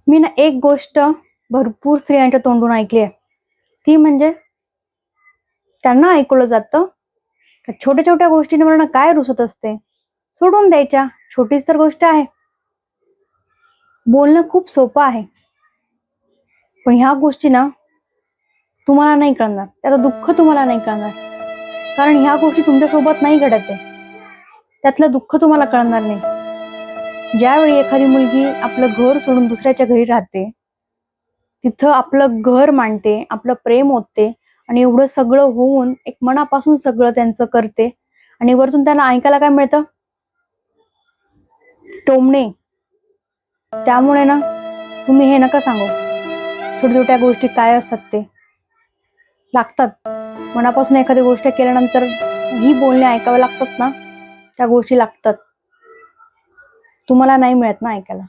मी ना एक गोष्ट भरपूर स्त्रियांच्या तोंडून ऐकली आहे, ती म्हणजे त्यांना ऐकवलं जातं छोट्या छोट्या गोष्टींवर ना काय रुसत असते, सोडून द्यायच्या, छोटीच तर गोष्ट आहे. बोलणं खूप सोपं आहे, पण ह्या गोष्टी ना तुम्हाला नाही कळणार, त्याचं दुःख तुम्हाला नाही कळणार. कारण ह्या गोष्टी तुमच्यासोबत नाही घडत आहे, त्यातलं दुःख तुम्हाला कळणार नाही. ज्यावेळी एखादी मुलगी आपलं घर सोडून दुसऱ्याच्या घरी राहते, तिथं आपलं घर मांडते, आपलं प्रेम ओतते आणि एवढं सगळं होऊन एक मनापासून सगळं त्यांचं करते आणि वरतून त्यांना ऐकायला काय मिळतं? टोमणे. त्यामुळे ना तुम्ही हे नका सांगू, छोट्या छोट्या गोष्टी काय असतात ते लागतात. मनापासून एखादी गोष्ट केल्यानंतर ही बोलणे ऐकावे लागतात ना, त्या गोष्टी लागतात. तुम्हाला नाही मिळत ना ऐकायला.